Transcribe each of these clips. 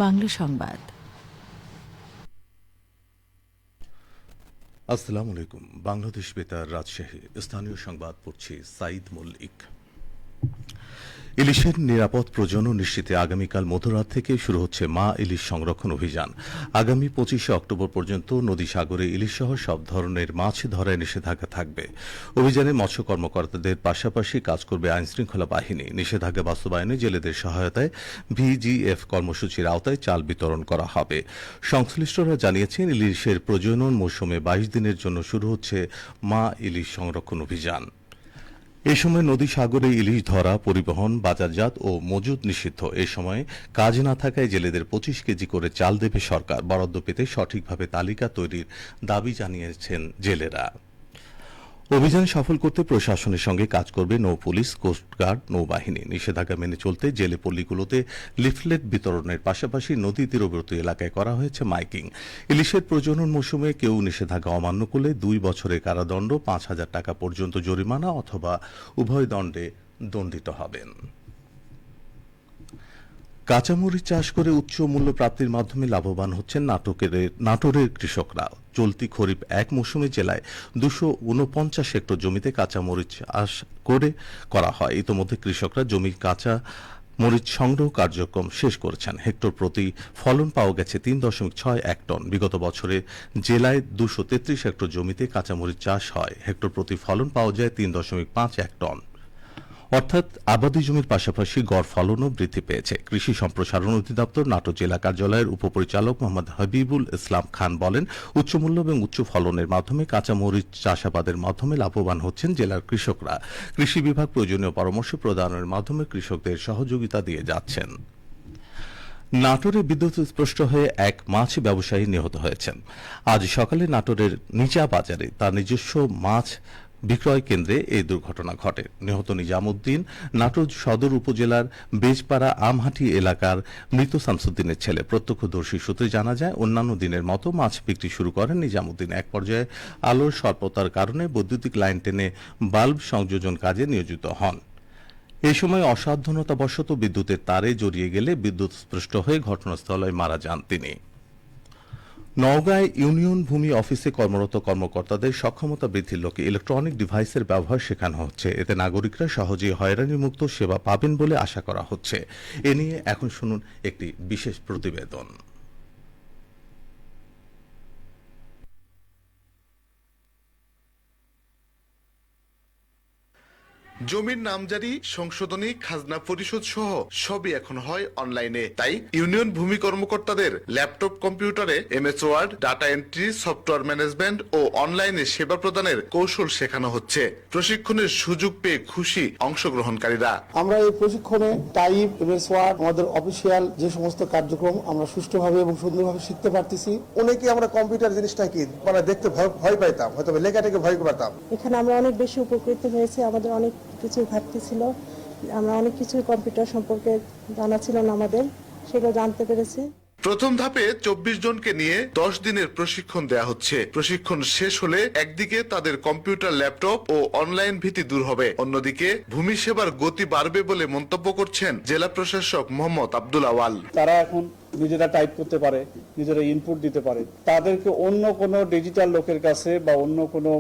বাংলা সংবাদ। আসসালামু আলাইকুম। বাংলাদেশ বেতার, রাজশাহী। স্থানীয় সংবাদ পড়ছি সাইদ মল্লিক। ইলিশের নিরাপদ প্রজনন নিশ্চিতে আগামীকাল মধ্যরাত থেকে শুরু হচ্ছে মা ইলিশ সংরক্ষণ অভিযান। আগামী 25শে অক্টোবর পর্যন্ত নদী সাগরে ইলিশ সহ সব ধরনের মাছ ধরায় নিষেধাজ্ঞা থাকবে। অভিযানে মৎস্য কর্মকর্তাদের পাশাপাশি কাজ করবে আইনশৃঙ্খলা বাহিনী। নিষেধাজ্ঞা বাস্তবায়নে জেলেদের সহায়তায় ভিজিএফ কর্মসূচির আওতায় চাল বিতরণ করা হবে। সংশ্লিষ্টরা জানিয়েছেন, ইলিশের প্রজনন মৌসুমে 22 দিনের জন্য শুরু হচ্ছে মা ইলিশ সংরক্ষণ অভিযান। এ সময় নদী সাগরে ইলিশ ধরা, পরিবহন, বাজারজাত ও মজুত নিষিদ্ধ। এ সময় কাজ না থাকায় জেলেদের 25 কেজি করে চাল দেবে সরকার। বরাদ্দ পেতে সঠিকভাবে তালিকা তৈরির দাবি জানিয়েছেন জেলেরা। অভিযান সফল করতে প্রশাসনের সঙ্গে কাজ করবে নৌ পুলিশ, কোস্টগার্ড, নৌবাহিনী। নিষেধাজ্ঞা মেনে চলতে জেলে পল্লীগুলোতে লিফলেট বিতরণের পাশাপাশি নদী তীরবর্তী এলাকায় করা হয়েছে মাইকিং। ইলিশের প্রজনন মৌসুমে কেউ নিষেধাজ্ঞা অমান্য করলে 2 বছরের কারাদণ্ড, 5,000 টাকা পর্যন্ত জরিমানা অথবা উভয় দণ্ডে দণ্ডিত হবেন। কাঁচামরিচ চাষ করে উচ্চ মূল্য প্রাপ্তির মাধ্যমে লাভবান হচ্ছেন নাটোরের কৃষকরা। চলতি খরিফ 1 মৌসুমে জেলায় 249 হেক্টর জমিতে কাঁচামরিচ চাষ করা হয়। ইতোমধ্যে কৃষকরা জমি কাঁচা মরিচ সংগ্রহ কার্যক্রম শেষ করেছেন। হেক্টর প্রতি ফলন পাওয়া গেছে 3.61 টন। বিগত বছরে জেলায় 233 হেক্টর জমিতে কাঁচামরিচ চাষ হয়। হেক্টর প্রতি ফলন পাওয়া যায় 3.51 টন। অর্থাৎ আবাদি জমির পাশাপাশি গড় ফলনও বৃদ্ধি পেয়েছে। কৃষি সম্প্রসারণ অধিদপ্তর নাটোর জেলা কার্যালয়ের উপপরিচালক মোহাম্মদ হাবিবুল ইসলাম খান বলেন, উচ্চ মূল্য এবং উচ্চ ফলনের মাধ্যমে কাঁচামরিচ চাষাবাদের মাধ্যমে লাভবান হচ্ছেন জেলার কৃষকরা। কৃষি বিভাগ প্রয়োজনীয় পরামর্শ প্রদানের মাধ্যমে কৃষকদের সহযোগিতা দিয়ে যাচ্ছেন। নাটোরে বিদ্যুৎস্পৃষ্ট হয়ে এক মাছ ব্যবসায়ী নিহত হয়েছেন। আজ সকালে নাটোরের নিচা বাজারে তার নিজস্ব মাছ বিক্রয় কেন্দ্রে এই দুর্ঘটনা ঘটে। নিহত নিজামুদ্দিন নাটোর সদর উপজেলার বেজপাড়া আমহাটি এলাকার মৃত শামসুদ্দিনের ছেলে। প্রত্যক্ষদর্শী সূত্রে জানা যায়, অন্যান্য দিনের মতো মাছ বিক্রি শুরু করেন নিজামুদ্দিন। এক পর্যায়ে আলোর স্বল্পতার কারণে বৈদ্যুতিক লাইন টেনে বাল্ব সংযোজন কাজে নিয়োজিত হন। এই সময় অসাবধানতাবশত বিদ্যুতের তারে জড়িয়ে গেলে বিদ্যুৎস্পৃষ্ট হয়ে ঘটনাস্থলে মারা যান তিনি। নওগাঁয় ইউনিয়ন ভূমি অফিসে কর্মরত কর্মকর্তাদের সক্ষমতা বৃদ্ধির লক্ষ্যে ইলেকট্রনিক ডিভাইসের ব্যবহার শেখানো হচ্ছে। এতে নাগরিকরা সহজেই হয়রানিমুক্ত সেবা পাবেন বলে আশা করা হচ্ছে। এ নিয়ে এখন শুনুন একটি বিশেষ প্রতিবেদন। জমির নামজারি, সংশোধনী, খাজনা পরিশোধ সহ সবই এখন হয় অনলাইনে। তাই ইউনিয়ন ভূমি কর্মকর্তাদের ল্যাপটপ কম্পিউটারে MS word, data entry, software management ও অনলাইনে সেবা প্রদানের কৌশল শেখানো হচ্ছে। প্রশিক্ষণের সুযোগ পেয়ে খুশি অংশগ্রহণকারীরা। আমরা এই প্রশিক্ষণে টাইপ, এমএস ওয়ার্ড, আমাদের অফিসিয়াল যে সমস্ত কার্যক্রম আমরা সুষ্ঠুভাবে এবং সুন্দরভাবে শিখতে পারতেছি। অনেকে আমরা কম্পিউটার জিনিসটা কি মানে দেখতে ভয় পাইতাম, হয়তো লেখাটাকে ভয় পেতাম। এখানে আমরা অনেক বেশি উপকৃত হয়েছে। আমাদের অনেক কিছু ঘাটতি ছিল, আমরা অনেক কিছু কম্পিউটার সম্পর্কে জানা ছিল না আমাদের, সেগুলো জানতে পেরেছি। প্রথম ধাপে 24 জনকে নিয়ে 10 দিনের প্রশিক্ষণ দেয়া হচ্ছে। প্রশিক্ষণ শেষ হলে একদিকে তাদের কম্পিউটার, ল্যাপটপ ও অনলাইন ভীতি দূর হবে, অন্যদিকে ভূমি সেবার গতি বাড়বে বলে মন্তব্য করছেন জেলা প্রশাসক মোহাম্মদ আব্দুল আওয়াল। তারা এখন নিজেরা টাইপ করতে পারে, নিজেরা ইনপুট দিতে পারে। তাদেরকে অন্য কোনো ডিজিটাল লোকের কাছে বা অন্য কোনো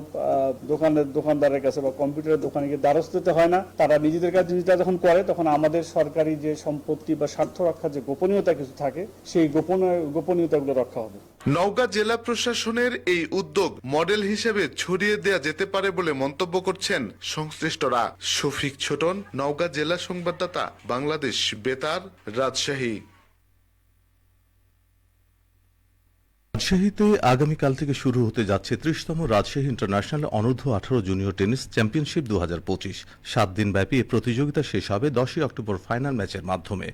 দোকানদারের কাছে বা কম্পিউটারের দোকানে গিয়ে দ্বারস্থ দিতে হয় না। তারা নিজেদের কাছে নিজেরা যখন করে, তখন আমাদের সরকারি যে সম্পত্তি বা স্বার্থ রক্ষার যে গোপনীয়তা কিছু থাকে, সেই গোপনীয়তাগুলো রক্ষা হবে। নওগাঁ জেলা প্রশাসনের এই উদ্যোগ মডেল হিসেবে ছড়িয়ে দেয়া যেতে পারে বলে মন্তব্য করছেন সংশ্লিষ্টরা। শফিক ছোটন, নওগাঁ জেলা সংবাদদাতা, বাংলাদেশ বেতার, রাজশাহী। রাজশাহীতে আগামীকাল থেকে শুরু হতে যাচ্ছে 30তম রাজশাহী ইন্টারন্যাশনাল অনূর্ধ্ব 18 জুনিয়র টেনিস চ্যাম্পিয়নশিপ 2025। 7 দিন ব্যাপী এই প্রতিযোগিতা শেষ হবে 10 অক্টোবর ফাইনাল ম্যাচের মাধ্যমে।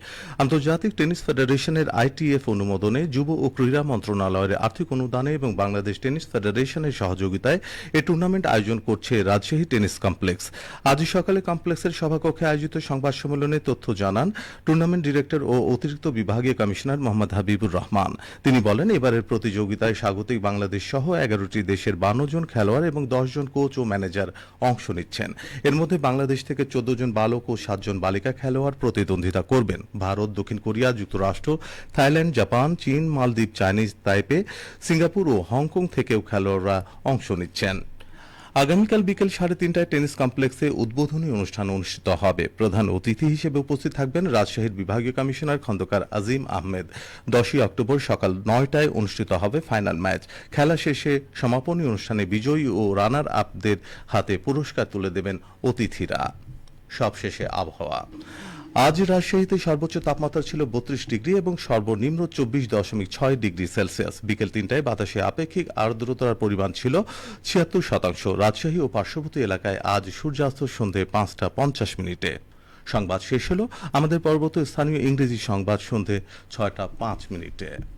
আন্তর্জাতিক টেনিস ফেডারেশনের আইটিএফ অনুমোদনে, যুব ও ক্রীড়া মন্ত্রণালয়ের আর্থিক অনুদানে এবং বাংলাদেশ টেনিস ফেডারেশনের সহযোগিতায় এই টুর্নামেন্ট আয়োজন করছে রাজশাহী টেনিস কমপ্লেক্স। আজ সকালে কমপ্লেক্সের সভাকক্ষে আয়োজিত সংবাদ সম্মেলনে তথ্য জানান টুর্নামেন্ট ডিরেক্টর ও অতিরিক্ত বিভাগীয় কমিশনার মোহাম্মদ হাবিবুর রহমান। তিনি বলেন, এবারের প্রতিযোগিতা প্রতিযোগিতায় স্বাগতিক বাংলাদেশ সহ 11টি দেশের 52 জন খেলোয়াড় এবং 10 জন কোচ ও ম্যানেজার অংশ নিচ্ছেন। এর মধ্যে বাংলাদেশ থেকে 14 জন বালক ও 7 জন বালিকা খেলোয়াড় প্রতিদ্বন্দ্বিতা করবেন। ভারত, দক্ষিণ কোরিয়া, যুক্তরাষ্ট্র, থাইল্যান্ড, জাপান, চীন, মালদ্বীপ, চাইনিজ তাইপে, সিঙ্গাপুর ও হংকং থেকেও খেলোয়াড়রা অংশ নিচ্ছেন। আগামীকাল বিকেল 3:30টায় টেনিস কমপ্লেক্সে উদ্বোধনী অনুষ্ঠান অনুষ্ঠিত হবে। প্রধান অতিথি হিসেবে উপস্থিত থাকবেন রাজশাহীর বিভাগীয় কমিশনার খন্দকার আজিম আহমেদ। 10 অক্টোবর সকাল 9টায় অনুষ্ঠিত হবে ফাইনাল ম্যাচ। খেলা শেষে সমাপনী অনুষ্ঠানে বিজয়ী ও রানার আপদের হাতে পুরস্কার তুলে দেবেন অতিথিরা। সবশেষে আবহাওয়া। আজ রাজশাহীতে সর্বোচ্চ তাপমাত্রা ছিল 32 ডিগ্রি এবং সর্বনিম্ন 24.6 ডিগ্রি সেলসিয়াস। বিকেল 3টায় বাতাসে আপেক্ষিক আর্দ্রতার পরিমাণ ছিল 76%। রাজশাহী ও পার্শ্ববর্তী এলাকায় আজ সূর্যাস্ত সন্ধে 5:50 সংবাদ শেষ হলো। আমাদের পরবর্তী স্থানীয় ইংরেজি সংবাদ সন্ধে 6:05।